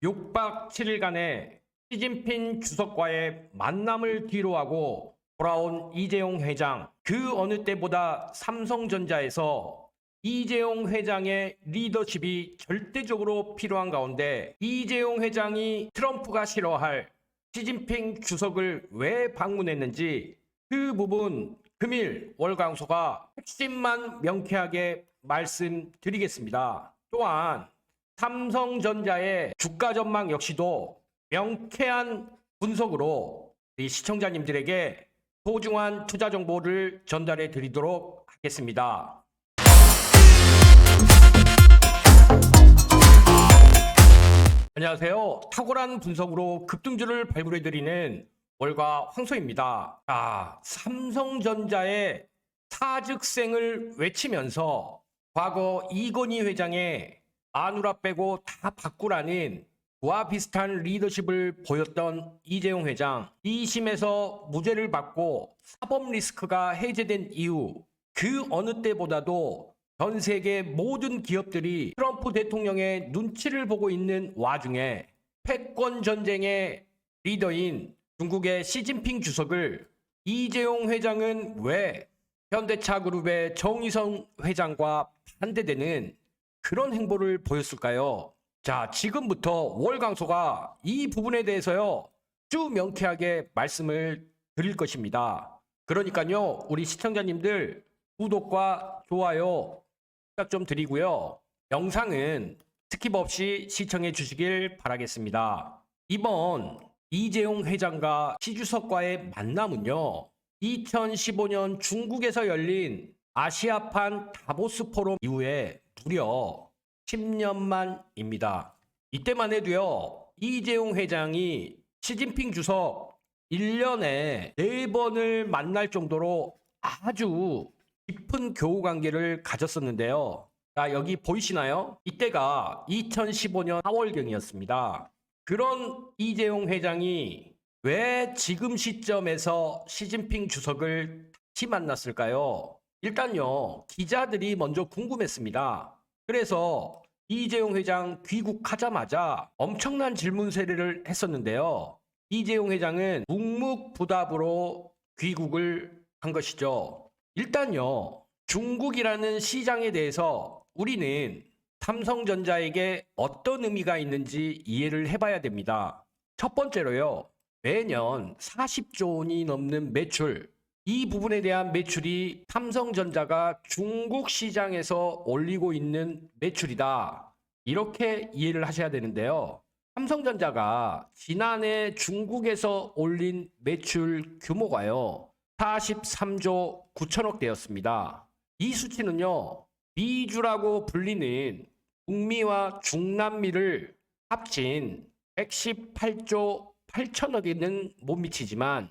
6박 7일간의 시진핑 주석과의 만남을 뒤로하고 돌아온 이재용 회장. 그 어느 때보다 삼성전자에서 이재용 회장의 리더십이 절대적으로 필요한 가운데 이재용 회장이 트럼프가 싫어할 시진핑 주석을 왜 방문했는지 그 부분 금일 월광소가 핵심만 명쾌하게 말씀드리겠습니다. 또한 삼성전자의 주가 전망 역시도 명쾌한 분석으로 우리 시청자님들에게 소중한 투자 정보를 전달해 드리도록 하겠습니다. 안녕하세요. 탁월한 분석으로 급등주를 발굴해 드리는 월가 황소입니다. 삼성전자의 사즉생을 외치면서 과거 이건희 회장의 마누라 빼고 다 바꾸라는 그와 비슷한 리더십을 보였던 이재용 회장, 2심에서 무죄를 받고 사법 리스크가 해제된 이후 그 어느 때보다도 전 세계 모든 기업들이 트럼프 대통령의 눈치를 보고 있는 와중에 패권 전쟁의 리더인 중국의 시진핑 주석을 이재용 회장은 왜 현대차 그룹의 정의성 회장과 반대되는 그런 행보를 보였을까요? 자, 지금부터 월광소가 이 부분에 대해서요 쭉 명쾌하게 말씀을 드릴 것입니다. 그러니까요 우리 시청자님들 구독과 좋아요 부탁 좀 드리고요. 영상은 스킵 없이 시청해 주시길 바라겠습니다. 이번 이재용 회장과 시주석과의 만남은요 2015년 중국에서 열린 아시아판 다보스 포럼 이후에 무려 10년 만입니다. 이때만 해도요 이재용 회장이 시진핑 주석 1년에 4번을 만날 정도로 아주 깊은 교우 관계를 가졌었는데요. 자, 여기 보이시나요? 이때가 2015년 4월경이었습니다. 그런 이재용 회장이 왜 지금 시점에서 시진핑 주석을 다시 만났을까요? 일단요 기자들이 먼저 궁금했습니다. 그래서 이재용 회장 귀국하자마자 엄청난 질문 세례를 했었는데요. 이재용 회장은 묵묵부답으로 귀국을 한 것이죠. 일단요 중국이라는 시장에 대해서 우리는 삼성전자에게 어떤 의미가 있는지 이해를 해봐야 됩니다. 첫 번째로요 매년 40조 원이 넘는 매출, 이 부분에 대한 매출이 삼성전자가 중국 시장에서 올리고 있는 매출이다, 이렇게 이해를 하셔야 되는데요. 삼성전자가 지난해 중국에서 올린 매출 규모가요 43조 9천억 대였습니다. 이 수치는요 미주라고 불리는 북미와 중남미를 합친 118조 8천억에는 못 미치지만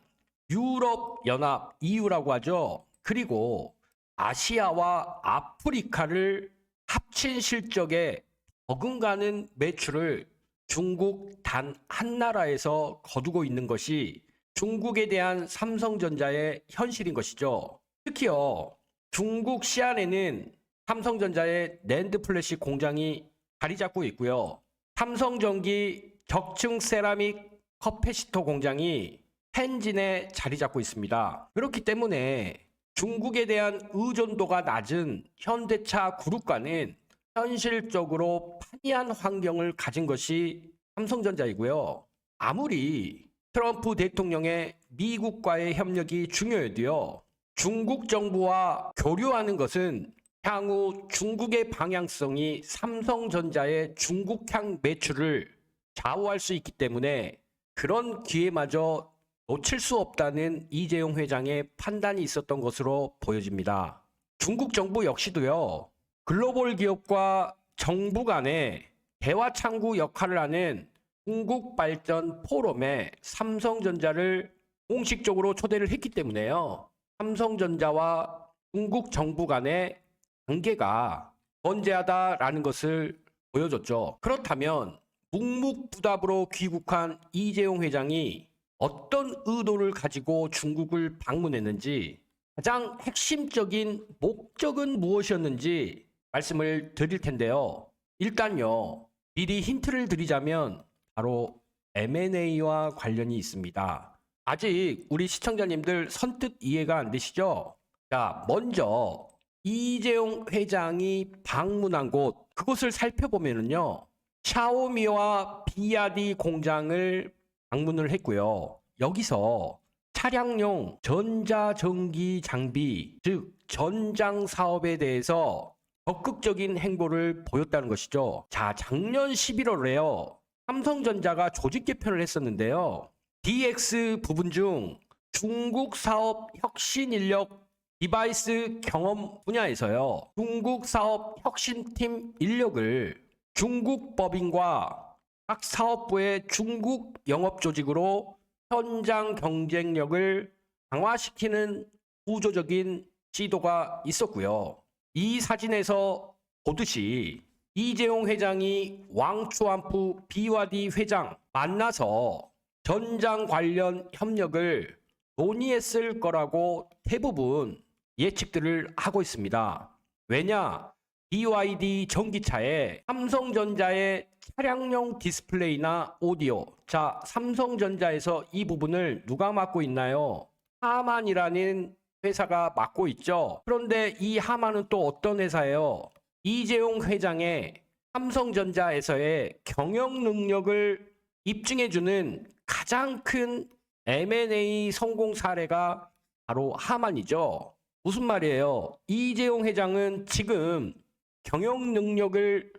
유럽연합 EU라고 하죠. 그리고 아시아와 아프리카를 합친 실적에 버금가는 매출을 중국 단 한 나라에서 거두고 있는 것이 중국에 대한 삼성전자의 현실인 것이죠. 특히요 중국 시안에는 삼성전자의 낸드 플래시 공장이 자리 잡고 있고요. 삼성전기 적층 세라믹 커패시터 공장이 텐진에 자리 잡고 있습니다. 그렇기 때문에 중국에 대한 의존도가 낮은 현대차 그룹과는 현실적으로 판이한 환경을 가진 것이 삼성전자이고요. 아무리 트럼프 대통령의 미국과의 협력이 중요해도요. 중국 정부와 교류하는 것은 향후 중국의 방향성이 삼성전자의 중국향 매출을 좌우할 수 있기 때문에 그런 기회마저 놓칠 수 없다는 이재용 회장의 판단이 있었던 것으로 보여집니다. 중국 정부 역시도요 글로벌 기업과 정부 간의 대화 창구 역할을 하는 중국 발전 포럼에 삼성전자를 공식적으로 초대를 했기 때문에요. 삼성전자와 중국 정부 간의 관계가 건재하다라는 것을 보여줬죠. 그렇다면 묵묵부답으로 귀국한 이재용 회장이 어떤 의도를 가지고 중국을 방문했는지, 가장 핵심적인 목적은 무엇이었는지 말씀을 드릴 텐데요. 일단요 미리 힌트를 드리자면 바로 M&A와 관련이 있습니다. 아직 우리 시청자님들 선뜻 이해가 안 되시죠? 자, 먼저 이재용 회장이 방문한 곳, 그곳을 살펴보면은요, 샤오미와 비야디 공장을 방문을 했고요. 여기서 차량용 전자전기 장비, 즉 전장 사업에 대해서 적극적인 행보를 보였다는 것이죠. 자, 작년 11월에요. 삼성전자가 조직 개편을 했었는데요. DX 부분 중 중국 사업 혁신 인력 디바이스 경험 분야에서요. 중국 사업 혁신팀 인력을 중국 법인과 각 사업부의 중국 영업 조직으로 현장 경쟁력을 강화시키는 구조적인 시도가 있었고요. 이 사진에서 보듯이 이재용 회장이 왕추안프 비와디 회장 만나서 전장 관련 협력을 논의했을 거라고 대부분 예측들을 하고 있습니다. 왜냐? BYD 전기차에 삼성전자의 차량용 디스플레이나 오디오. 자, 삼성전자에서 이 부분을 누가 맡고 있나요? 하만이라는 회사가 맡고 있죠. 그런데 이 하만은 또 어떤 회사예요? 이재용 회장의 삼성전자에서의 경영 능력을 입증해주는 가장 큰 M&A 성공 사례가 바로 하만이죠. 무슨 말이에요? 이재용 회장은 지금 경영 능력을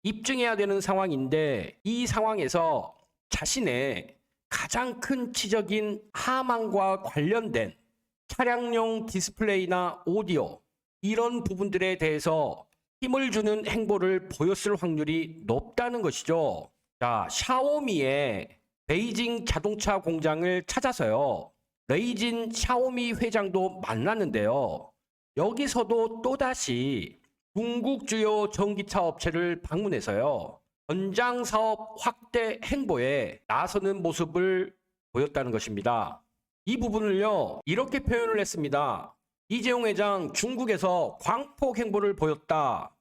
입증해야 되는 상황인데 이 상황에서 자신의 가장 큰 치적인 하만과 관련된 차량용 디스플레이나 오디오 이런 부분들에 대해서 힘을 주는 행보를 보였을 확률이 높다는 것이죠. 자, 샤오미의 베이징 자동차 공장을 찾아서요. 레이진 샤오미 회장도 만났는데요. 여기서도 또다시 중국 주요 전기차 업체를 방문해서요. 전장 사업 확대 행보에 나서는 모습을 보였다는 것입니다. 이 부분을요, 이렇게 표현을 했습니다. 이재용 회장 중국에서 광폭 행보를 보였다.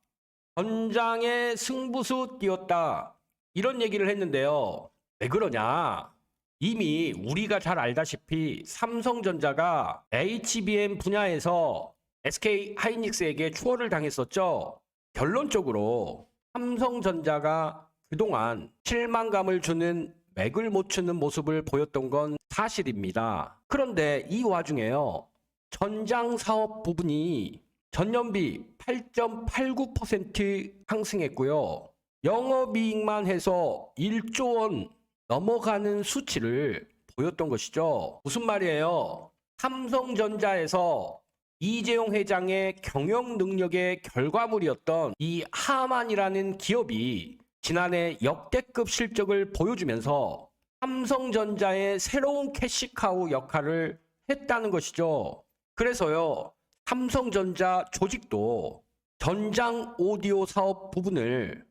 전장에 승부수 띄웠다. 이런 얘기를 했는데요. 왜 그러냐? 이미 우리가 잘 알다시피 삼성전자가 HBM 분야에서 SK 하이닉스에게 추월을 당했었죠. 결론적으로 삼성전자가 그동안 실망감을 주는 맥을 못 추는 모습을 보였던 건 사실입니다. 그런데 이 와중에요. 전장 사업 부분이 전년비 8.89% 상승했고요. 영업이익만 해서 1조 원 넘어가는 수치를 보였던 것이죠. 무슨 말이에요? 삼성전자에서 이재용 회장의 경영 능력의 결과물이었던 이 하만이라는 기업이 지난해 역대급 실적을 보여주면서 삼성전자의 새로운 캐시카우 역할을 했다는 것이죠. 그래서요, 삼성전자 조직도 전장 오디오 사업 부분을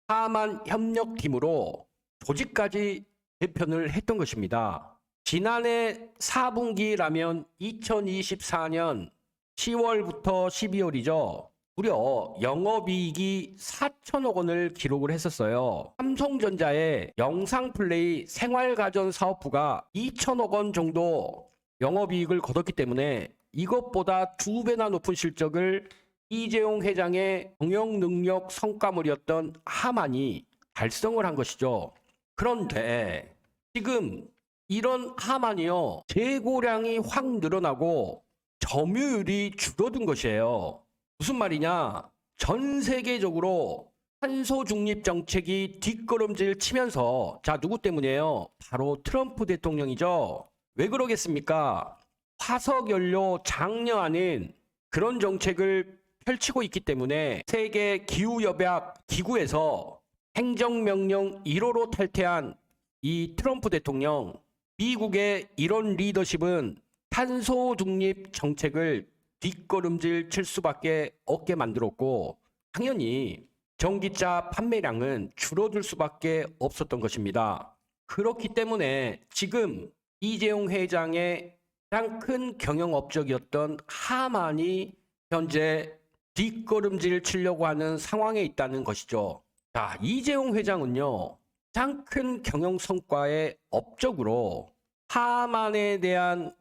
하만 협력팀으로 조직까지 개편을 했던 것입니다. 지난해 4분기라면 2024년 10월부터 12월이죠. 무려 영업이익이 4천억 원을 기록을 했었어요. 삼성전자의 영상플레이 생활가전 사업부가 2천억 원 정도 영업이익을 거뒀기 때문에 이것보다 2배나 높은 실적을 이재용 회장의 경영 능력 성과물이었던 하만이 달성을 한 것이죠. 그런데 지금 이런 하만이요, 재고량이 확 늘어나고 점유율이 줄어든 것이에요. 무슨 말이냐? 전 세계적으로 탄소 중립 정책이 뒷걸음질 치면서, 자, 누구 때문이에요? 바로 트럼프 대통령이죠. 왜 그러겠습니까? 화석연료 장려하는 그런 정책을 펼치고 있기 때문에 세계 기후협약 기구에서 행정명령 1호로 탈퇴한 이 트럼프 대통령, 미국의 이런 리더십은 탄소 중립 정책을 뒷걸음질 칠 수밖에 없게 만들었고, 당연히 전기차 판매량은 줄어들 수밖에 없었던 것입니다. 그렇기 때문에 지금 이재용 회장의 가장 큰 경영 업적이었던 하만이 현재 뒷걸음질 치려고 하는 상황에 있다는 것이죠. 자, 이재용 회장은요, 가장 큰 경영 성과의 업적으로 하만에 대한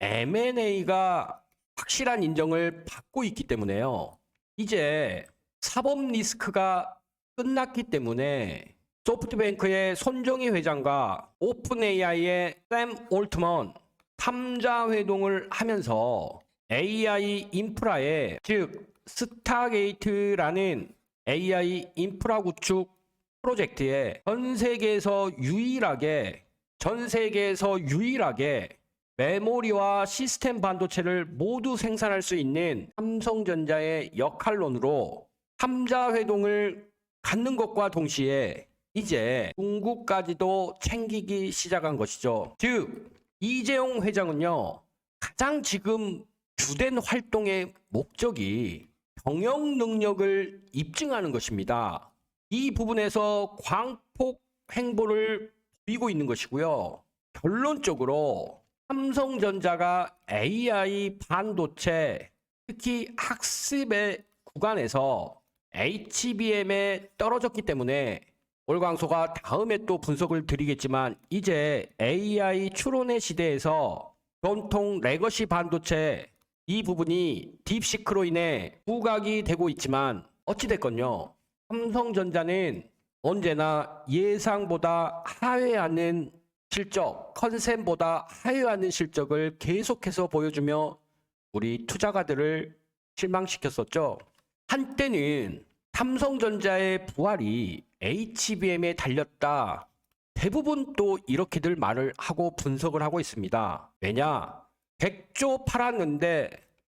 M&A가 확실한 인정을 받고 있기 때문에요. 이제 사법 리스크가 끝났기 때문에 소프트뱅크의 손정희 회장과 오픈AI의 샘 올트먼 탐자 회동을 하면서 AI 인프라에, 즉 스타게이트라는 AI 인프라 구축 프로젝트에 전 세계에서 유일하게 메모리와 시스템 반도체를 모두 생산할 수 있는 삼성전자의 역할론으로 탐자 회동을 갖는 것과 동시에 이제 중국까지도 챙기기 시작한 것이죠. 즉 이재용 회장은요, 가장 지금 주된 활동의 목적이 경영 능력을 입증하는 것입니다. 이 부분에서 광폭 행보를 보이고 있는 것이고요. 결론적으로 삼성전자가 AI 반도체, 특히 학습의 구간에서 HBM에 떨어졌기 때문에 올광소가 다음에 또 분석을 드리겠지만, 이제 AI 추론의 시대에서 전통 레거시 반도체 이 부분이 딥시크로 인해 부각이 되고 있지만, 어찌됐건요, 삼성전자는 언제나 예상보다 하회하는 실적, 컨센보다 하회하는 실적을 계속해서 보여주며 우리 투자가들을 실망시켰었죠. 한때는 삼성전자의 부활이 HBM에 달렸다, 대부분 또 이렇게들 말을 하고 분석을 하고 있습니다. 왜냐? 100조 팔았는데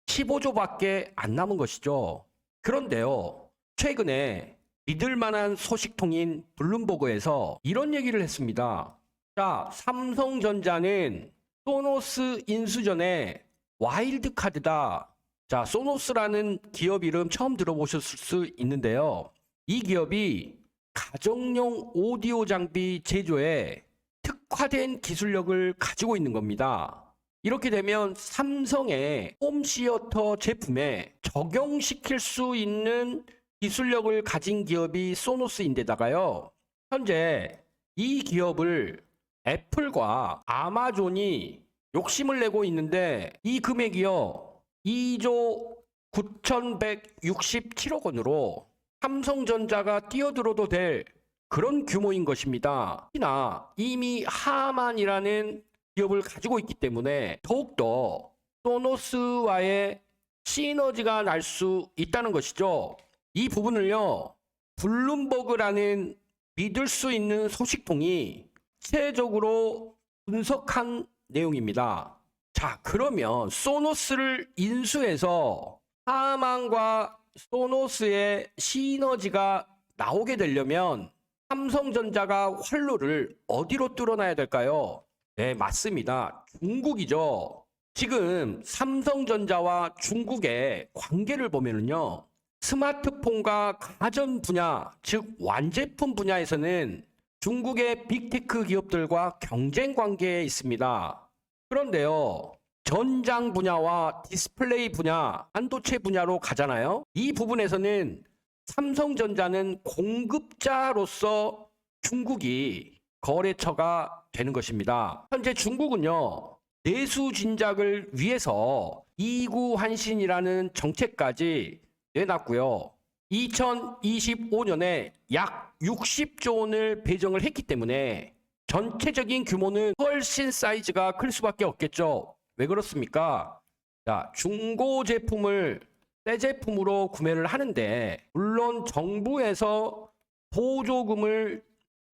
15조밖에 안 남은 것이죠. 그런데요, 최근에 믿을만한 소식통인 블룸버그에서 이런 얘기를 했습니다. 자, 삼성전자는 소노스 인수전에 와일드카드다. 자, 소노스라는 기업 이름 처음 들어보셨을 수 있는데요. 이 기업이 가정용 오디오 장비 제조에 특화된 기술력을 가지고 있는 겁니다. 이렇게 되면 삼성의 홈시어터 제품에 적용시킬 수 있는 기술력을 가진 기업이 소노스인데다가요, 현재 이 기업을 애플과 아마존이 욕심을 내고 있는데, 이 금액이요 2조 9,167억 원으로 삼성전자가 뛰어들어도 될 그런 규모인 것입니다. 특히나 이미 하만이라는 기업을 가지고 있기 때문에 더욱더 소노스와의 시너지가 날 수 있다는 것이죠. 이 부분을요, 블룸버그라는 믿을 수 있는 소식통이 구체적으로 분석한 내용입니다. 자, 그러면 소노스를 인수해서 하만과 소노스의 시너지가 나오게 되려면 삼성전자가 활로를 어디로 뚫어놔야 될까요? 네, 맞습니다. 중국이죠. 지금 삼성전자와 중국의 관계를 보면은요, 스마트폰과 가전 분야, 즉 완제품 분야에서는 중국의 빅테크 기업들과 경쟁 관계에 있습니다. 그런데요, 전장 분야와 디스플레이 분야, 반도체 분야로 가잖아요. 이 부분에서는 삼성전자는 공급자로서 중국이 거래처가 되는 것입니다. 현재 중국은요, 내수 진작을 위해서 이구환신이라는 정책까지 내놨고요. 2025년에 약 60조 원을 배정을 했기 때문에 전체적인 규모는 훨씬 사이즈가 클 수밖에 없겠죠. 왜 그렇습니까? 자, 중고 제품을 새 제품으로 구매를 하는데, 물론 정부에서 보조금을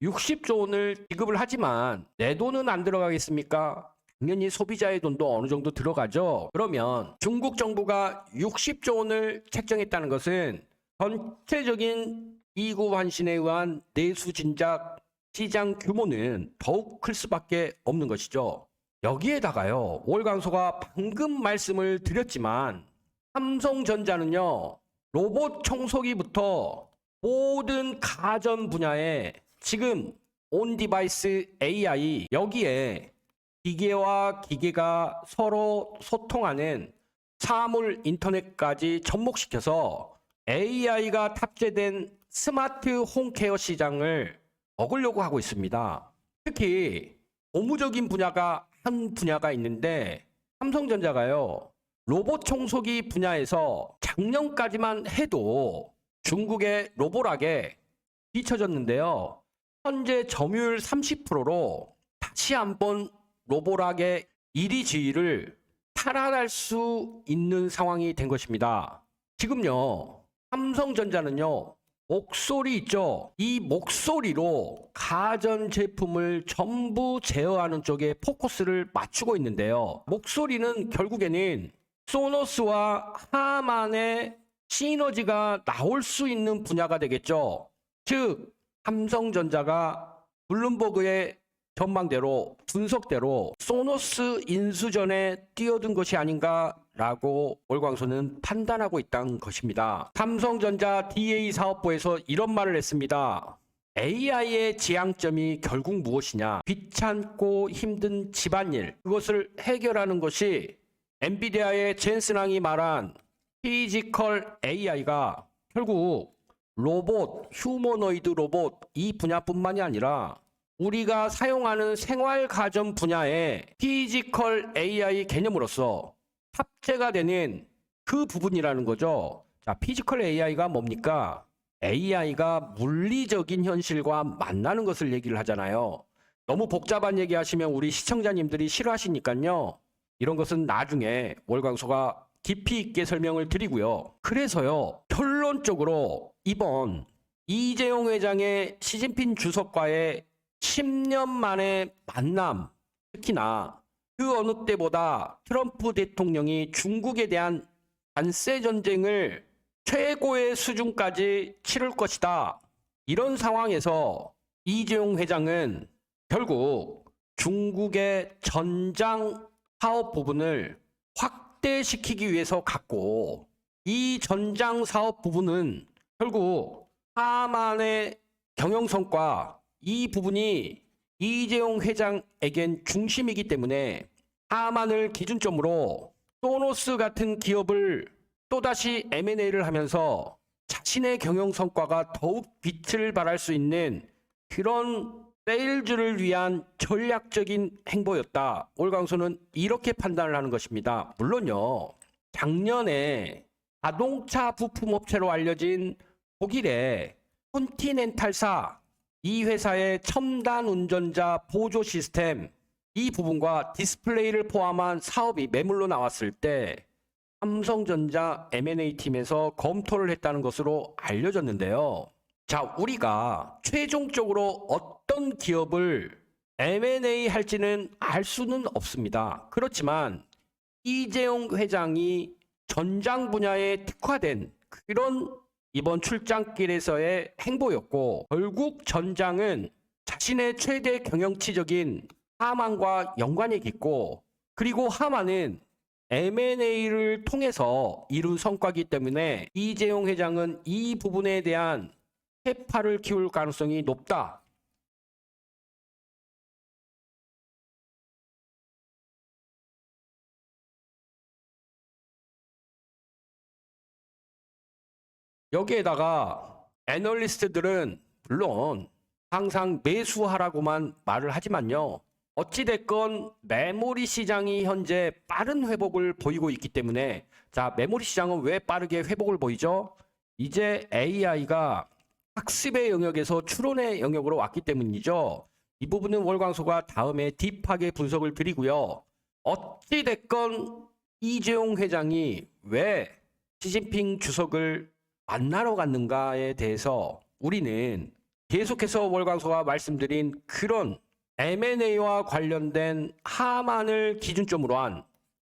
60조 원을 지급을 하지만 내 돈은 안 들어가겠습니까? 당연히 소비자의 돈도 어느 정도 들어가죠. 그러면 중국 정부가 60조 원을 책정했다는 것은 전체적인 이구환신에 의한 내수 진작 시장 규모는 더욱 클 수밖에 없는 것이죠. 여기에다가요, 월광소가 방금 말씀을 드렸지만 삼성전자는요, 로봇 청소기부터 모든 가전 분야에 지금 온디바이스 AI, 여기에 기계와 기계가 서로 소통하는 사물 인터넷까지 접목시켜서 AI가 탑재된 스마트 홈케어 시장을 먹으려고 하고 있습니다. 특히 고무적인 분야가 한 분야가 있는데 삼성전자가요. 로봇 청소기 분야에서 작년까지만 해도 중국의 로보락에 뒤처졌는데요. 현재 점유율 30%로 다시 한번 로보락의 1위 지위를 탈환할 수 있는 상황이 된 것입니다. 지금요. 삼성전자는요. 목소리 있죠? 이 목소리로 가전제품을 전부 제어하는 쪽에 포커스를 맞추고 있는데요. 목소리는 결국에는 소노스와 하만의 시너지가 나올 수 있는 분야가 되겠죠. 즉 삼성전자가 블룸버그의 전망대로 분석대로 소노스 인수전에 뛰어든 것이 아닌가라고 월광소는 판단하고 있다는 것입니다. 삼성전자 DA 사업부에서 이런 말을 했습니다. AI의 지향점이 결국 무엇이냐? 귀찮고 힘든 집안일, 그것을 해결하는 것이 엔비디아의 젠슨왕이 말한 피지컬 AI가 결국 로봇, 휴머노이드 로봇 이 분야뿐만이 아니라 우리가 사용하는 생활 가전 분야의 피지컬 AI 개념으로서 탑재가 되는 그 부분이라는 거죠. 자, 피지컬 AI가 뭡니까? AI가 물리적인 현실과 만나는 것을 얘기를 하잖아요. 너무 복잡한 얘기 하시면 우리 시청자님들이 싫어하시니까요. 이런 것은 나중에 월광소가 깊이 있게 설명을 드리고요. 그래서요, 결론적으로 이번 이재용 회장의 시진핑 주석과의 10년 만의 만남, 특히나 그 어느 때보다 트럼프 대통령이 중국에 대한 관세 전쟁을 최고의 수준까지 치를 것이다. 이런 상황에서 이재용 회장은 결국 중국의 전장 사업 부분을 확대시키기 위해서 갔고, 이 전장 사업 부분은 결국 하만의 경영성과 이 부분이 이재용 회장에겐 중심이기 때문에 하만을 기준점으로 소노스 같은 기업을 또다시 M&A를 하면서 자신의 경영성과가 더욱 빛을 발할 수 있는 그런 세일즈를 위한 전략적인 행보였다. 월광소는 이렇게 판단을 하는 것입니다. 물론요. 작년에 자동차 부품업체로 알려진 독일의 컨티넨탈사, 이 회사의 첨단 운전자 보조 시스템, 이 부분과 디스플레이를 포함한 사업이 매물로 나왔을 때 삼성전자 M&A 팀에서 검토를 했다는 것으로 알려졌는데요. 자, 우리가 최종적으로 어떤 기업을 M&A 할지는 알 수는 없습니다. 그렇지만 이재용 회장이 전장 분야에 특화된 그런 이번 출장길에서의 행보였고, 결국 전장은 자신의 최대 경영치적인 하만과 연관이 깊고, 그리고 하만은 M&A를 통해서 이룬 성과이기 때문에 이재용 회장은 이 부분에 대한 해파를 키울 가능성이 높다. 여기에다가 애널리스트들은 물론 항상 매수하라고만 말을 하지만요. 어찌됐건 메모리 시장이 현재 빠른 회복을 보이고 있기 때문에, 자, 메모리 시장은 왜 빠르게 회복을 보이죠? 이제 AI가 학습의 영역에서 추론의 영역으로 왔기 때문이죠. 이 부분은 월광소가 다음에 딥하게 분석을 드리고요. 어찌됐건 이재용 회장이 왜 시진핑 주석을 만나러 갔는가에 대해서 우리는 계속해서 월광소가 말씀드린 그런 M&A와 관련된 하만을 기준점으로 한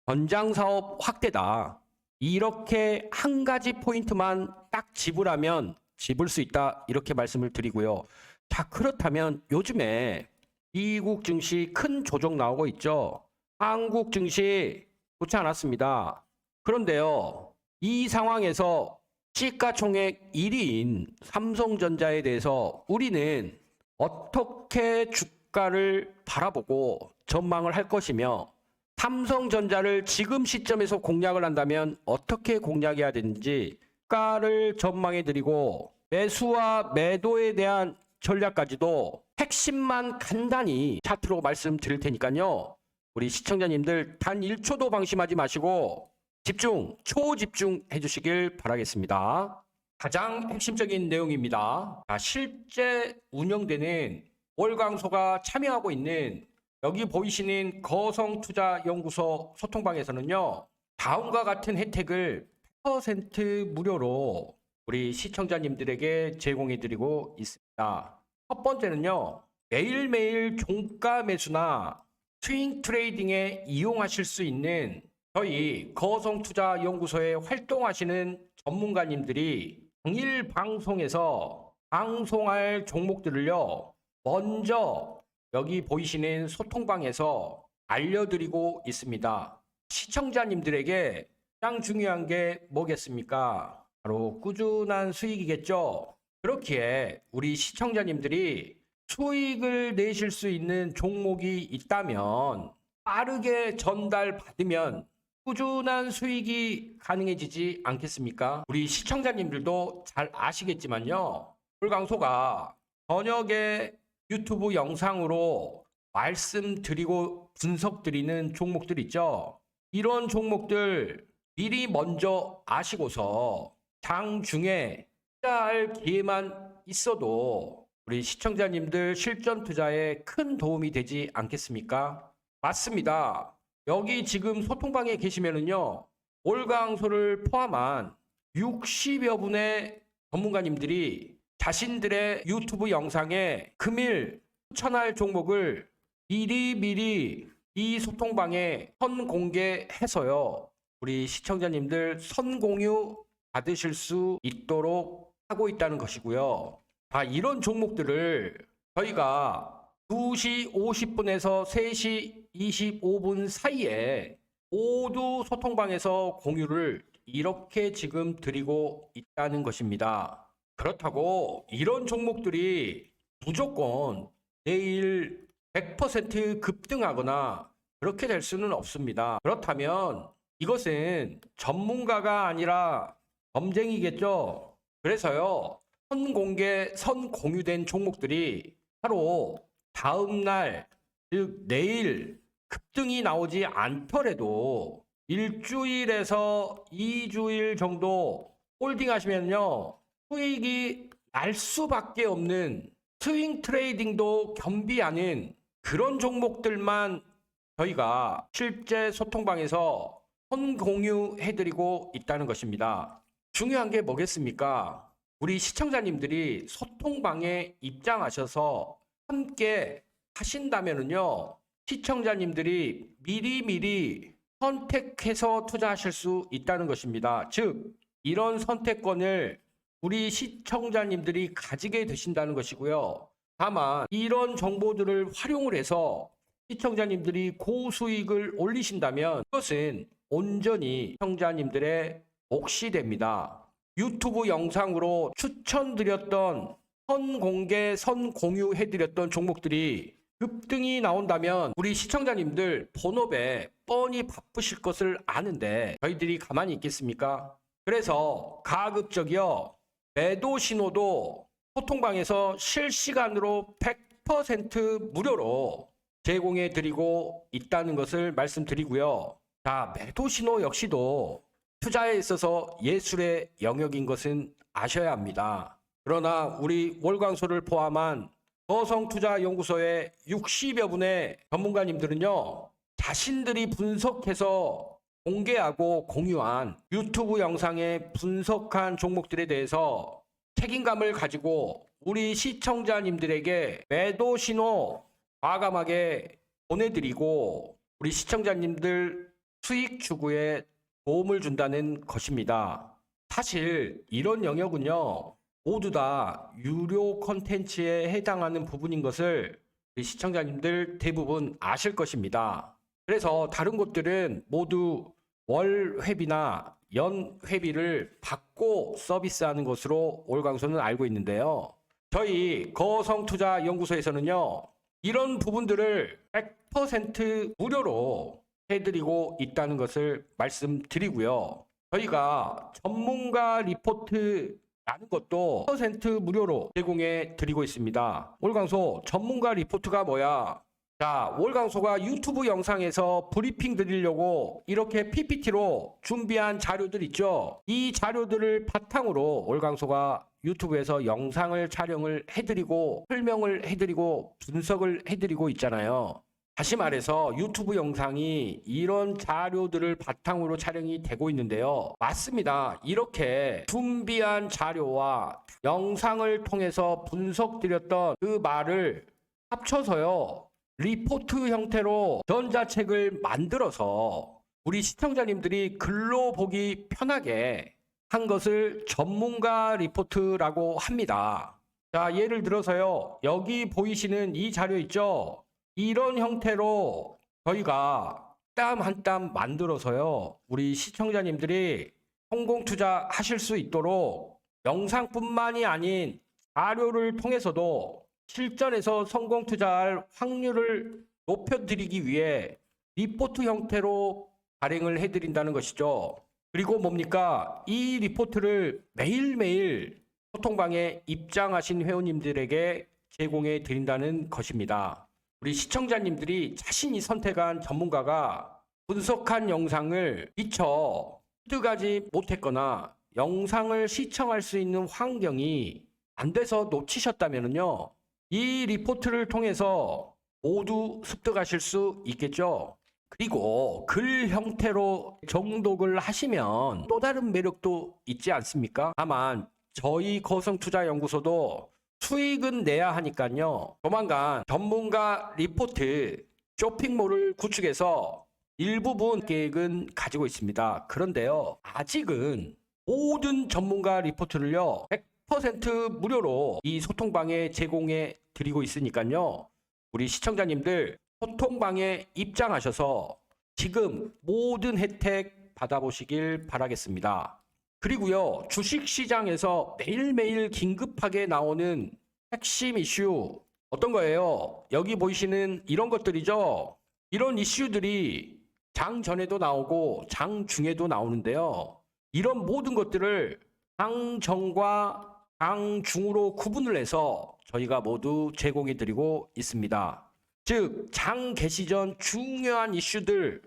전장사업 확대다. 이렇게 한 가지 포인트만 딱 집으라면 집을 수 있다. 이렇게 말씀을 드리고요. 자, 그렇다면 요즘에 미국 증시 큰 조정 나오고 있죠. 한국 증시 좋지 않았습니다. 그런데요, 이 상황에서 시가총액 1위인 삼성전자에 대해서 우리는 어떻게 주가를 바라보고 전망을 할 것이며, 삼성전자를 지금 시점에서 공략을 한다면 어떻게 공략해야 되는지 주가를 전망해 드리고 매수와 매도에 대한 전략까지도 핵심만 간단히 차트로 말씀드릴 테니까요. 우리 시청자님들 단 1초도 방심하지 마시고 집중, 초집중 해주시길 바라겠습니다. 가장 핵심적인 내용입니다. 실제 운영되는 월광소가 참여하고 있는 여기 보이시는 거성투자연구소 소통방에서는요. 다음과 같은 혜택을 100% 무료로 우리 시청자님들에게 제공해드리고 있습니다. 첫 번째는요. 매일매일 종가 매수나 스윙 트레이딩에 이용하실 수 있는 저희 거성투자연구소에 활동하시는 전문가님들이 당일 방송에서 방송할 종목들을요. 먼저 여기 보이시는 소통방에서 알려드리고 있습니다. 시청자님들에게 가장 중요한 게 뭐겠습니까? 바로 꾸준한 수익이겠죠. 그렇기에 우리 시청자님들이 수익을 내실 수 있는 종목이 있다면 빠르게 전달받으면 꾸준한 수익이 가능해지지 않겠습니까? 우리 시청자님들도 잘 아시겠지만요. 월광소가 저녁에 유튜브 영상으로 말씀드리고 분석드리는 종목들 있죠. 이런 종목들 미리 먼저 아시고서 장중에 투자할 기회만 있어도 우리 시청자님들 실전 투자에 큰 도움이 되지 않겠습니까? 맞습니다. 여기 지금 소통방에 계시면은요. 월광소를 포함한 60여 분의 전문가님들이 자신들의 유튜브 영상에 금일 추천할 종목을 미리 이 소통방에 선공개해서요. 우리 시청자님들 선공유 받으실 수 있도록 하고 있다는 것이고요. 이런 종목들을 저희가 2시 50분에서 3시 25분 사이에 모두 소통방에서 공유를 이렇게 지금 드리고 있다는 것입니다. 그렇다고 이런 종목들이 무조건 내일 100% 급등하거나 그렇게 될 수는 없습니다. 그렇다면 이것은 전문가가 아니라 점쟁이겠죠. 그래서요. 선공개, 선공유된 종목들이 바로 다음날, 즉 내일 급등이 나오지 않더라도 일주일에서 2주일 정도 홀딩 하시면요. 수익이 날 수밖에 없는 스윙 트레이딩도 겸비하는 그런 종목들만 저희가 실제 소통방에서 선공유해드리고 있다는 것입니다. 중요한 게 뭐겠습니까? 우리 시청자님들이 소통방에 입장하셔서 함께 하신다면요. 시청자님들이 미리 선택해서 투자하실 수 있다는 것입니다. 즉, 이런 선택권을 우리 시청자님들이 가지게 되신다는 것이고요. 다만 이런 정보들을 활용을 해서 시청자님들이 고수익을 올리신다면 그것은 온전히 시청자님들의 몫이 됩니다. 유튜브 영상으로 추천드렸던 선공개, 선공유해드렸던 종목들이 급등이 나온다면 우리 시청자님들 본업에 뻔히 바쁘실 것을 아는데 저희들이 가만히 있겠습니까? 그래서 가급적이요. 매도 신호도 소통방에서 실시간으로 100% 무료로 제공해 드리고 있다는 것을 말씀드리고요. 매도 신호 역시도 투자에 있어서 예술의 영역인 것은 아셔야 합니다. 그러나 우리 월광소를 포함한 거성투자연구소의 60여 분의 전문가님들은요. 자신들이 분석해서 공개하고 공유한 유튜브 영상에 분석한 종목들에 대해서 책임감을 가지고 우리 시청자님들에게 매도 신호 과감하게 보내드리고 우리 시청자님들 수익 추구에 도움을 준다는 것입니다. 사실 이런 영역은요. 모두 다 유료 콘텐츠에 해당하는 부분인 것을 우리 시청자님들 대부분 아실 것입니다. 그래서 다른 곳들은 모두 월 회비나 연 회비를 받고 서비스하는 것으로 월광소는 알고 있는데요. 저희 거성투자연구소에서는요. 이런 부분들을 100% 무료로 해드리고 있다는 것을 말씀드리고요. 저희가 전문가 리포트 아는 것도 100% 무료로 제공해 드리고 있습니다. 월강소 전문가 리포트가 뭐야? 자, 월강소가 유튜브 영상에서 브리핑 드리려고 이렇게 PPT로 준비한 자료들 있죠? 이 자료들을 바탕으로 월강소가 유튜브에서 영상을 촬영을 해드리고 설명을 해드리고 분석을 해드리고 있잖아요. 다시 말해서 유튜브 영상이 이런 자료들을 바탕으로 촬영이 되고 있는데요. 맞습니다. 이렇게 준비한 자료와 영상을 통해서 분석드렸던 그 말을 합쳐서요. 리포트 형태로 전자책을 만들어서 우리 시청자님들이 글로 보기 편하게 한 것을 전문가 리포트라고 합니다. 자, 예를 들어서요. 여기 보이시는 이 자료 있죠? 이런 형태로 저희가 땀 한 땀 만들어서요. 우리 시청자님들이 성공 투자하실 수 있도록 영상뿐만이 아닌 자료를 통해서도 실전에서 성공 투자할 확률을 높여드리기 위해 리포트 형태로 발행을 해드린다는 것이죠. 그리고 뭡니까? 이 리포트를 매일매일 소통방에 입장하신 회원님들에게 제공해 드린다는 것입니다. 우리 시청자님들이 자신이 선택한 전문가가 분석한 영상을 미처 습득하지 못했거나 영상을 시청할 수 있는 환경이 안 돼서 놓치셨다면요. 이 리포트를 통해서 모두 습득하실 수 있겠죠. 그리고 글 형태로 정독을 하시면 또 다른 매력도 있지 않습니까? 다만 저희 거성투자연구소도 수익은 내야 하니까요. 조만간 전문가 리포트 쇼핑몰을 구축해서 일부분 계획은 가지고 있습니다. 그런데요. 아직은 모든 전문가 리포트를요. 100% 무료로 이 소통방에 제공해 드리고 있으니까요. 우리 시청자님들 소통방에 입장하셔서 지금 모든 혜택 받아보시길 바라겠습니다. 그리고요, 주식시장에서 매일매일 긴급하게 나오는 핵심 이슈 어떤 거예요? 여기 보이시는 이런 것들이죠? 이런 이슈들이 장 전에도 나오고 장 중에도 나오는데요. 이런 모든 것들을 장 전과 장 중으로 구분을 해서 저희가 모두 제공해 드리고 있습니다. 즉, 장 개시 전 중요한 이슈들,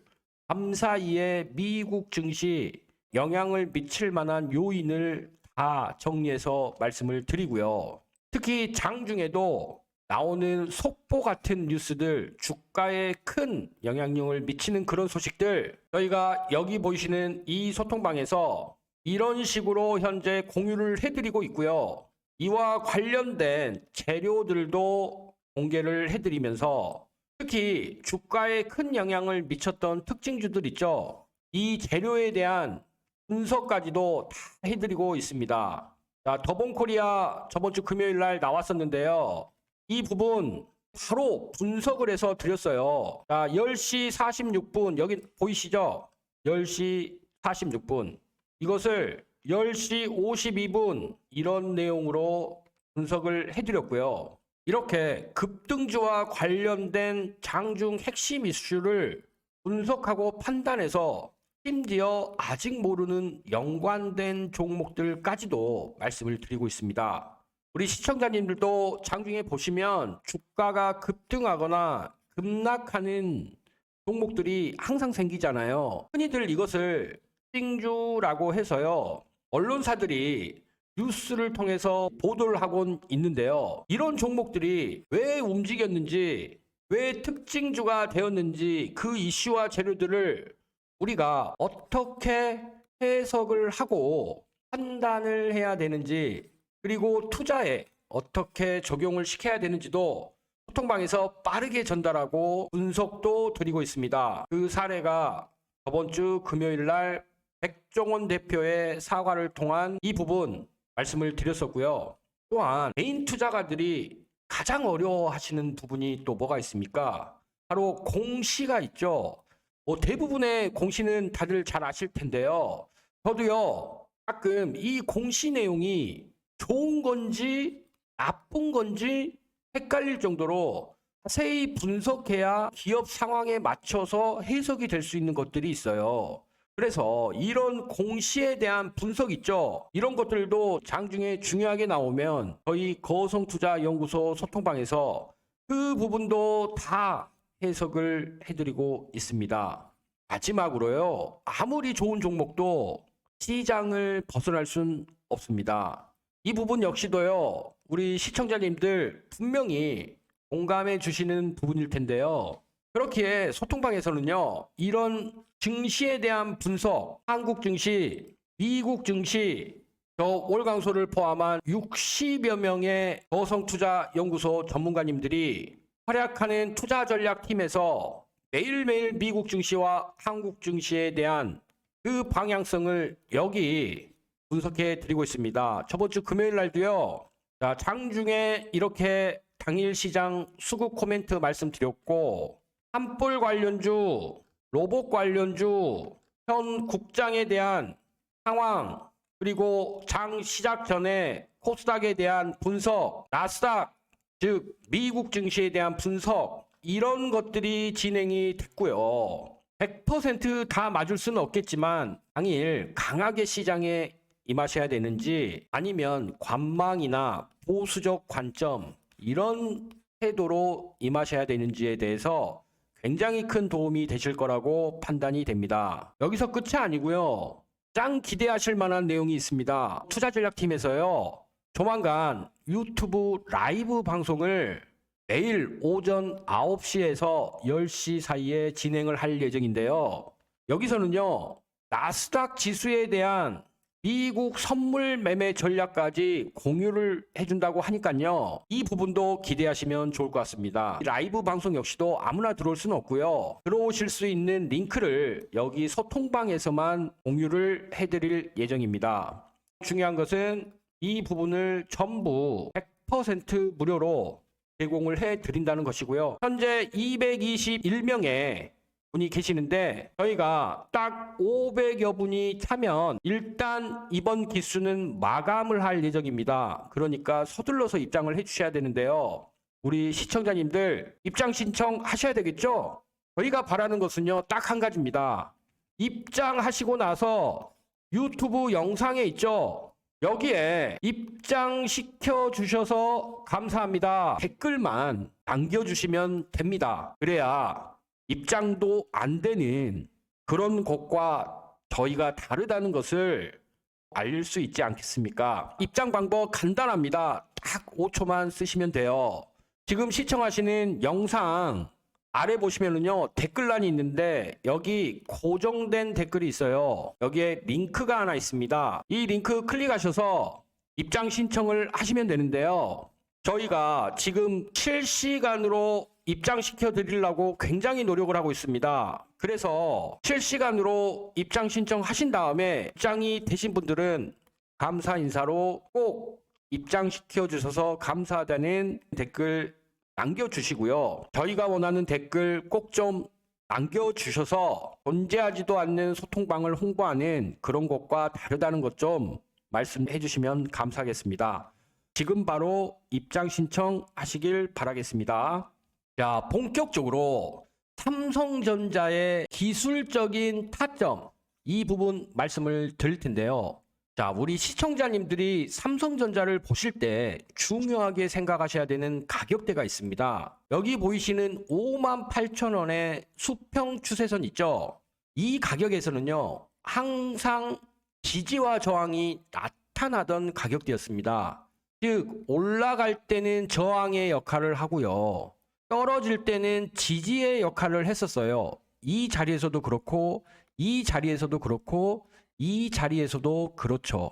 밤사이에 미국 증시 영향을 미칠 만한 요인을 다 정리해서 말씀을 드리고요. 특히 장중에도 나오는 속보 같은 뉴스들, 주가에 큰 영향력을 미치는 그런 소식들, 저희가 여기 보이시는 이 소통방에서 이런 식으로 현재 공유를 해드리고 있고요. 이와 관련된 재료들도 공개를 해드리면서 특히 주가에 큰 영향을 미쳤던 특징주들 있죠. 이 재료에 대한 분석까지도 다 해드리고 있습니다. 자, 더본코리아 저번 주 금요일 날 나왔었는데요. 이 부분 바로 분석을 해서 드렸어요. 자, 10시 46분 여기 보이시죠? 10시 46분 이것을 10시 52분 이런 내용으로 분석을 해드렸고요. 이렇게 급등주와 관련된 장중 핵심 이슈를 분석하고 판단해서 심지어 아직 모르는 연관된 종목들까지도 말씀을 드리고 있습니다. 우리 시청자님들도 장중에 보시면 주가가 급등하거나 급락하는 종목들이 항상 생기잖아요. 흔히들 이것을 띵주라고 해서요. 언론사들이 뉴스를 통해서 보도를 하곤 있는데요. 이런 종목들이 왜 움직였는지, 왜 특징주가 되었는지 그 이슈와 재료들을 우리가 어떻게 해석을 하고 판단을 해야 되는지, 그리고 투자에 어떻게 적용을 시켜야 되는지도 소통방에서 빠르게 전달하고 분석도 드리고 있습니다. 그 사례가 저번 주 금요일 날 백종원 대표의 사과를 통한 이 부분 말씀을 드렸었고요. 또한 개인 투자가들이 가장 어려워하시는 부분이 또 뭐가 있습니까? 바로 공시가 있죠. 대부분의 공시는 다들 잘 아실 텐데요. 저도요, 가끔 이 공시 내용이 좋은 건지 나쁜 건지 헷갈릴 정도로 자세히 분석해야 기업 상황에 맞춰서 해석이 될 수 있는 것들이 있어요. 그래서 이런 공시에 대한 분석 있죠. 이런 것들도 장중에 중요하게 나오면 저희 거성투자연구소 소통방에서 그 부분도 다 해석을 해드리고 있습니다. 마지막으로요. 아무리 좋은 종목도 시장을 벗어날 순 없습니다. 이 부분 역시도요. 우리 시청자님들 분명히 공감해 주시는 부분일 텐데요. 그렇기에 소통방에서는요. 이런 증시에 대한 분석, 한국 증시, 미국 증시, 저 월강소를 포함한 60여 명의 거성투자연구소 전문가님들이 활약하는 투자전략팀에서 매일매일 미국 증시와 한국 증시에 대한 그 방향성을 여기 분석해 드리고 있습니다. 저번 주 금요일 날도요. 자, 장중에 이렇게 당일 시장 수급 코멘트 말씀드렸고 산불 관련주, 로봇 관련주, 현 국장에 대한 상황, 그리고 장 시작 전에 코스닥에 대한 분석, 나스닥, 즉 미국 증시에 대한 분석, 이런 것들이 진행이 됐고요. 100% 다 맞을 수는 없겠지만 당일 강하게 시장에 임하셔야 되는지 아니면 관망이나 보수적 관점 이런 태도로 임하셔야 되는지에 대해서 굉장히 큰 도움이 되실 거라고 판단이 됩니다. 여기서 끝이 아니고요. 짱 기대하실 만한 내용이 있습니다. 투자전략팀에서요. 조만간 유튜브 라이브 방송을 매일 오전 9시에서 10시 사이에 진행을 할 예정인데요. 여기서는요. 나스닥 지수에 대한 미국 선물 매매 전략까지 공유를 해준다고 하니까요. 이 부분도 기대하시면 좋을 것 같습니다. 라이브 방송 역시도 아무나 들어올 수는 없고요. 들어오실 수 있는 링크를 여기 소통방에서만 공유를 해드릴 예정입니다. 중요한 것은 이 부분을 전부 100% 무료로 제공을 해드린다는 것이고요. 현재 221명의 분이 계시는데 저희가 딱 500여 분이 차면 일단 이번 기수는 마감을 할 예정입니다. 그러니까 서둘러서 입장을 해주셔야 되는데요. 우리 시청자님들 입장 신청하셔야 되겠죠? 저희가 바라는 것은요. 딱 한 가지입니다. 입장하시고 나서 유튜브 영상에 있죠? 여기에 입장시켜 주셔서 감사합니다. 댓글만 남겨주시면 됩니다. 그래야 입장도 안 되는 그런 곳과 저희가 다르다는 것을 알릴 수 있지 않겠습니까? 입장 방법 간단합니다. 딱 5초만 쓰시면 돼요. 지금 시청하시는 영상 아래 보시면은요 댓글란이 있는데 여기 고정된 댓글이 있어요. 여기에 링크가 하나 있습니다. 이 링크 클릭하셔서 입장 신청을 하시면 되는데요. 저희가 지금 실시간으로 입장시켜 드리려고 굉장히 노력을 하고 있습니다. 그래서 실시간으로 입장 신청하신 다음에 입장이 되신 분들은 감사 인사로 꼭 입장시켜 주셔서 감사하다는 댓글 남겨주시고요. 저희가 원하는 댓글 꼭 좀 남겨주셔서 존재하지도 않는 소통방을 홍보하는 그런 것과 다르다는 것 좀 말씀해 주시면 감사하겠습니다. 지금 바로 입장 신청하시길 바라겠습니다. 자, 본격적으로 삼성전자의 기술적인 타점 이 부분 말씀을 드릴 텐데요. 자, 우리 시청자님들이 삼성전자를 보실 때 중요하게 생각하셔야 되는 가격대가 있습니다. 여기 보이시는 58,000원의 수평 추세선 있죠? 이 가격에서는요, 항상 지지와 저항이 나타나던 가격대였습니다. 즉, 올라갈 때는 저항의 역할을 하고요. 떨어질 때는 지지의 역할을 했었어요. 이 자리에서도 그렇고, 이 자리에서도 그렇고, 이 자리에서도 그렇죠.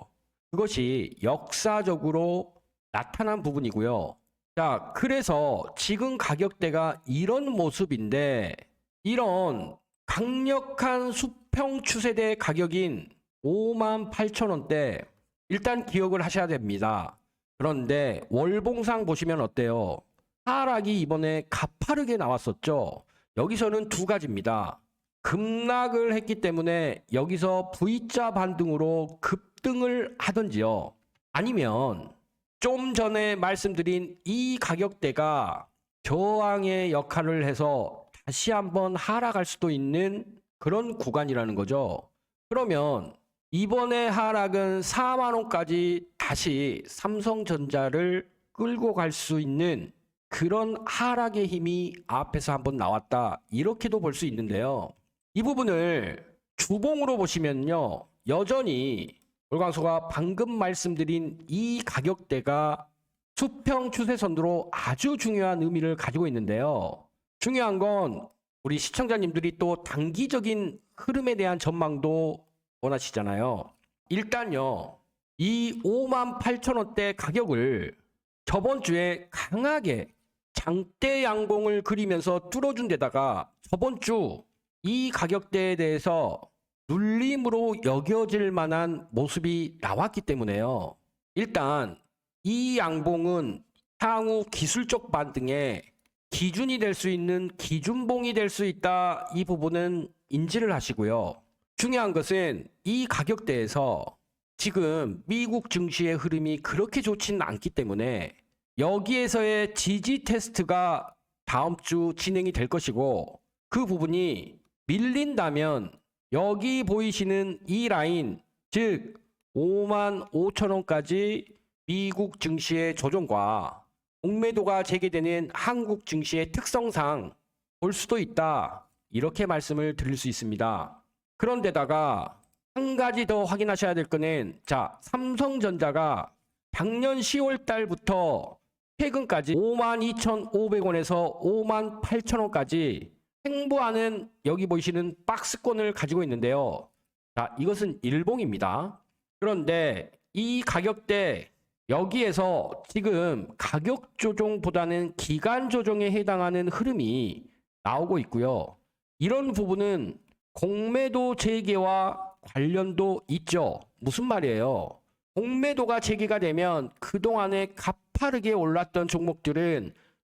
그것이 역사적으로 나타난 부분이고요. 자, 그래서 지금 가격대가 이런 모습인데 이런 강력한 수평 추세대 가격인 58,000원대 일단 기억을 하셔야 됩니다. 그런데 월봉상 보시면 어때요? 하락이 이번에 가파르게 나왔었죠. 여기서는 두 가지입니다. 급락을 했기 때문에 여기서 V자 반등으로 급등을 하든지요. 아니면 좀 전에 말씀드린 이 가격대가 저항의 역할을 해서 다시 한번 하락할 수도 있는 그런 구간이라는 거죠. 그러면 이번에 하락은 4만 원까지 다시 삼성전자를 끌고 갈 수 있는 그런 하락의 힘이 앞에서 한번 나왔다. 이렇게도 볼 수 있는데요. 이 부분을 주봉으로 보시면요. 여전히 월광소가 방금 말씀드린 이 가격대가 수평 추세선으로 아주 중요한 의미를 가지고 있는데요. 중요한 건 우리 시청자님들이 또 단기적인 흐름에 대한 전망도 원하시잖아요. 일단요. 이 58,000원대 가격을 저번 주에 강하게 장대 양봉을 그리면서 뚫어준 데다가 저번 주 이 가격대에 대해서 눌림으로 여겨질 만한 모습이 나왔기 때문에요. 일단 이 양봉은 향후 기술적 반등의 기준이 될 수 있는 기준봉이 될 수 있다. 이 부분은 인지를 하시고요. 중요한 것은 이 가격대에서 지금 미국 증시의 흐름이 그렇게 좋지는 않기 때문에 여기에서의 지지 테스트가 다음 주 진행이 될 것이고 그 부분이 밀린다면 여기 보이시는 이 라인 즉 55,000원까지 미국 증시의 조정과 공매도가 재개되는 한국 증시의 특성상 볼 수도 있다. 이렇게 말씀을 드릴 수 있습니다. 그런데다가 한 가지 더 확인하셔야 될 거는 자, 삼성전자가 작년 10월 달부터 최근까지 52,500원에서 58,000원까지 횡보하는 여기 보이시는 박스권을 가지고 있는데요. 자, 이것은 일봉입니다. 그런데 이 가격대 여기에서 지금 가격 조정보다는 기간 조정에 해당하는 흐름이 나오고 있고요. 이런 부분은 공매도 재개와 관련도 있죠. 무슨 말이에요? 공매도가 재개가 되면 그동안에 가파르게 올랐던 종목들은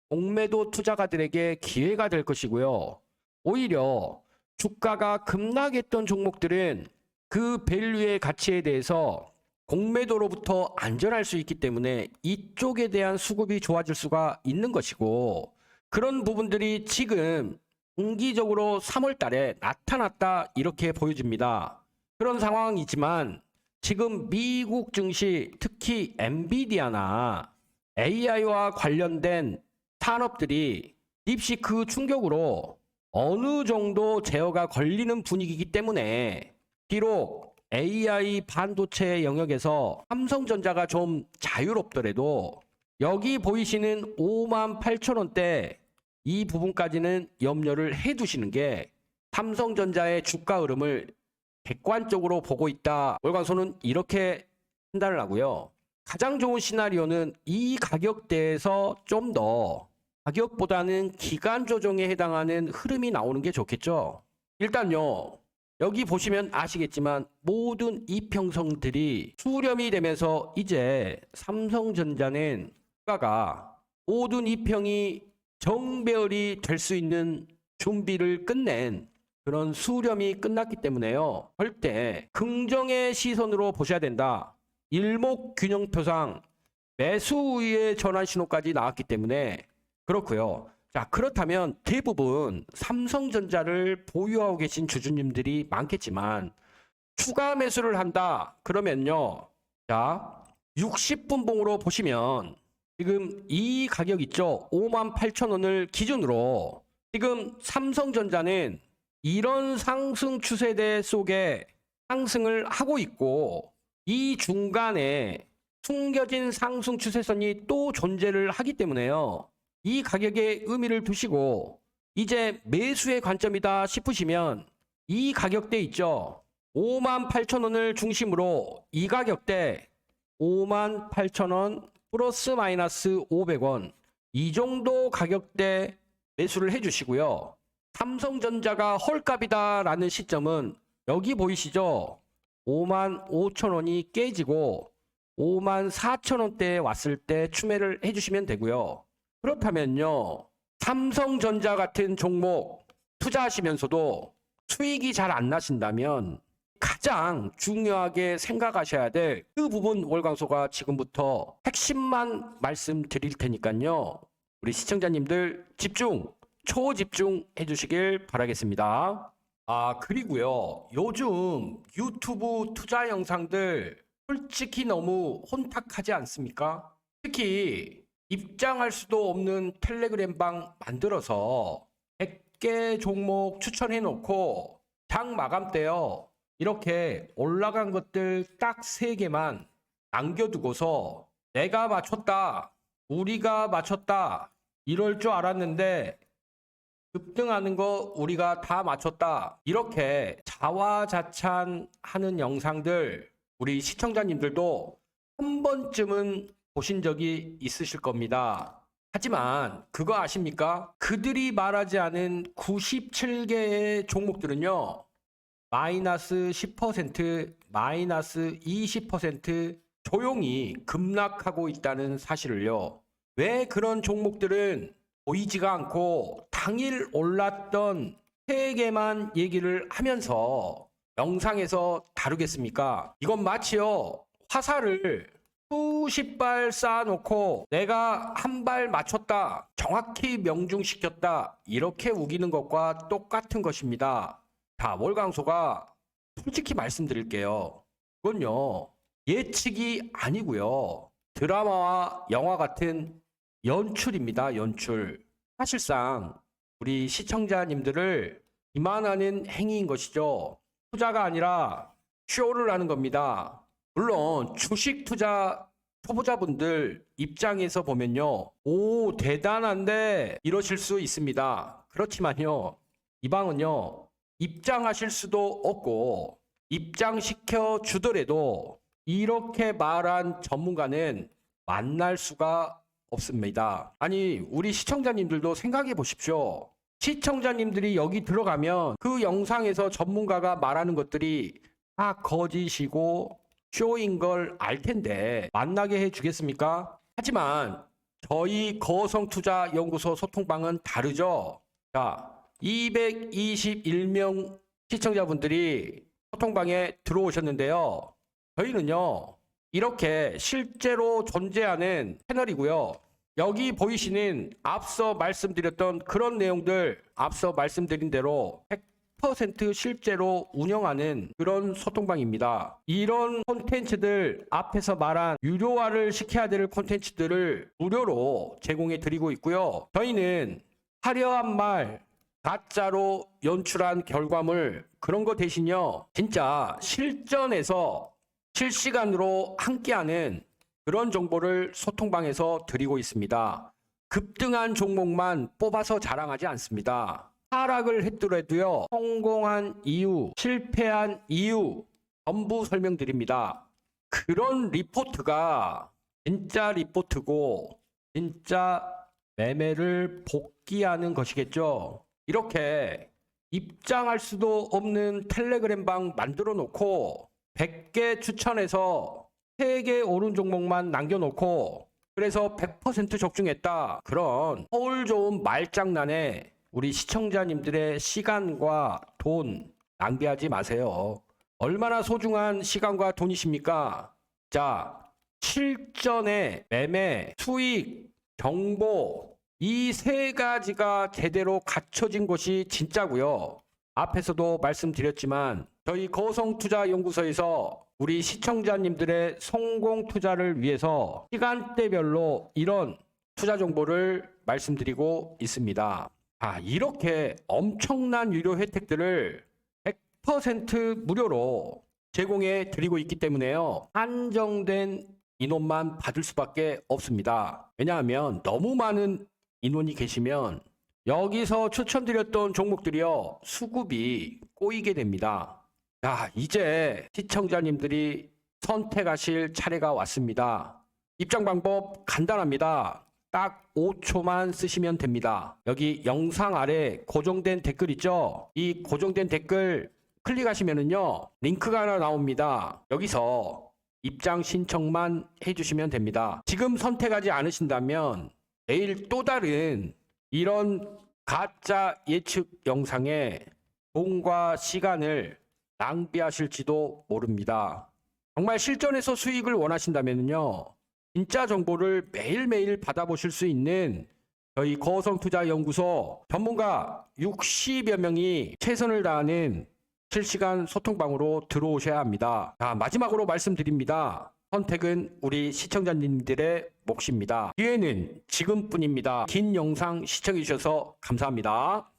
공매도 투자가들에게 기회가 될 것이고요. 오히려 주가가 급락했던 종목들은 그 밸류의 가치에 대해서 공매도로부터 안전할 수 있기 때문에 이쪽에 대한 수급이 좋아질 수가 있는 것이고 그런 부분들이 지금 분기적으로 3월 달에 나타났다 이렇게 보여집니다. 그런 상황이지만 지금 미국 증시 특히 엔비디아나 AI와 관련된 산업들이 딥시크 충격으로 어느 정도 제어가 걸리는 분위기이기 때문에 비록 AI 반도체 영역에서 삼성전자가 좀 자유롭더라도 여기 보이시는 58,000원대 이 부분까지는 염려를 해 두시는 게 삼성전자의 주가 흐름을 객관적으로 보고 있다. 월광소는 이렇게 판단을 하고요. 가장 좋은 시나리오는 이 가격대에서 좀 더 가격보다는 기간 조정에 해당하는 흐름이 나오는 게 좋겠죠. 일단요. 여기 보시면 아시겠지만 모든 이평선들이 수렴이 되면서 이제 삼성전자는 주가가 모든 이평이 정배열이 될 수 있는 준비를 끝낸 그런 수렴이 끝났기 때문에요. 절대 긍정의 시선으로 보셔야 된다. 일목균형표상 매수 우위의 전환 신호까지 나왔기 때문에 그렇고요. 자, 그렇다면 대부분 삼성전자를 보유하고 계신 주주님들이 많겠지만 추가 매수를 한다. 그러면요. 자, 60분 봉으로 보시면 지금 이 가격 있죠. 58,000원을 기준으로 지금 삼성전자는 이런 상승 추세대 속에 상승을 하고 있고 이 중간에 숨겨진 상승 추세선이 또 존재를 하기 때문에요. 이 가격에 의미를 두시고 이제 매수의 관점이다 싶으시면 이 가격대 있죠. 58,000원을 중심으로 이 가격대 58,000원 플러스 마이너스 500원 이 정도 가격대 매수를 해주시고요. 삼성전자가 헐값이다 라는 시점은 여기 보이시죠? 55,000원이 깨지고 54,000원대에 왔을 때 추매를 해주시면 되고요. 그렇다면요. 삼성전자 같은 종목 투자하시면서도 수익이 잘 안 나신다면 가장 중요하게 생각하셔야 될 그 부분 월광소가 지금부터 핵심만 말씀드릴 테니까요. 우리 시청자님들 집중, 초집중 해주시길 바라겠습니다. 그리고요. 요즘 유튜브 투자 영상들 솔직히 너무 혼탁하지 않습니까? 특히 입장할 수도 없는 텔레그램 방 만들어서 100개 종목 추천해 놓고 장 마감 때요. 이렇게 올라간 것들 딱 3개만 남겨두고서 내가 맞췄다, 우리가 맞췄다 이럴 줄 알았는데 급등하는 거 우리가 다 맞췄다. 이렇게 자화자찬하는 영상들 우리 시청자님들도 한 번쯤은 보신 적이 있으실 겁니다. 하지만 그거 아십니까? 그들이 말하지 않은 97개의 종목들은요. 마이너스 10%, 마이너스 20% 조용히 급락하고 있다는 사실을요. 왜 그런 종목들은 보이지가 않고 당일 올랐던 3개만 얘기를 하면서 영상에서 다루겠습니까? 이건 마치요. 화살을 수십 발 쌓아놓고 내가 한 발 맞췄다, 정확히 명중시켰다 이렇게 우기는 것과 똑같은 것입니다. 자, 월광소가 솔직히 말씀드릴게요. 그건요. 예측이 아니고요. 드라마와 영화 같은 연출입니다. 연출. 사실상 우리 시청자님들을 기만하는 행위인 것이죠. 투자가 아니라 쇼를 하는 겁니다. 물론 주식 투자 초보자분들 입장에서 보면요. 오, 대단한데 이러실 수 있습니다. 그렇지만요. 이 방은요. 입장하실 수도 없고 입장시켜 주더라도 이렇게 말한 전문가는 만날 수가 없습니다. 아니, 우리 시청자님들도 생각해 보십시오. 시청자님들이 여기 들어가면 그 영상에서 전문가가 말하는 것들이 다 거짓이고 쇼인 걸 알 텐데 만나게 해 주겠습니까? 하지만 저희 거성투자연구소 소통방은 다르죠. 자, 221명 시청자분들이 소통방에 들어오셨는데요. 저희는요. 이렇게 실제로 존재하는 채널이고요. 여기 보이시는 앞서 말씀드렸던 그런 내용들, 앞서 말씀드린 대로 100% 실제로 운영하는 그런 소통방입니다. 이런 콘텐츠들, 앞에서 말한 유료화를 시켜야 될 콘텐츠들을 무료로 제공해 드리고 있고요. 저희는 화려한 말, 가짜로 연출한 결과물, 그런 거 대신요. 진짜 실전에서 실시간으로 함께하는 그런 정보를 소통방에서 드리고 있습니다. 급등한 종목만 뽑아서 자랑하지 않습니다. 하락을 했더라도요. 성공한 이유, 실패한 이유 전부 설명드립니다. 그런 리포트가 진짜 리포트고 진짜 매매를 복귀하는 것이겠죠. 이렇게 입장할 수도 없는 텔레그램방 만들어 놓고 100개 추천해서 3개 오른 종목만 남겨놓고 그래서 100% 적중했다. 그런 허울 좋은 말장난에 우리 시청자님들의 시간과 돈 낭비하지 마세요. 얼마나 소중한 시간과 돈이십니까? 자, 실전에 매매, 수익, 정보 이 3가지가 제대로 갖춰진 것이 진짜고요. 앞에서도 말씀드렸지만 저희 거성투자연구소에서 우리 시청자님들의 성공 투자를 위해서 시간대별로 이런 투자 정보를 말씀드리고 있습니다. 이렇게 엄청난 유료 혜택들을 100% 무료로 제공해 드리고 있기 때문에요. 한정된 인원만 받을 수밖에 없습니다. 왜냐하면 너무 많은 인원이 계시면 여기서 추천드렸던 종목들이요. 수급이 꼬이게 됩니다. 자, 이제 시청자님들이 선택하실 차례가 왔습니다. 입장 방법 간단합니다. 딱 5초만 쓰시면 됩니다. 여기 영상 아래 고정된 댓글 있죠? 이 고정된 댓글 클릭하시면은요. 링크가 하나 나옵니다. 여기서 입장 신청만 해주시면 됩니다. 지금 선택하지 않으신다면 내일 또 다른 이런 가짜 예측 영상에 돈과 시간을 낭비하실지도 모릅니다. 정말 실전에서 수익을 원하신다면요. 진짜 정보를 매일매일 받아보실 수 있는 저희 거성투자연구소 전문가 60여 명이 최선을 다하는 실시간 소통방으로 들어오셔야 합니다. 자, 마지막으로 말씀드립니다. 선택은 우리 시청자님들의 몫입니다. 기회는 지금뿐입니다. 긴 영상 시청해 주셔서 감사합니다.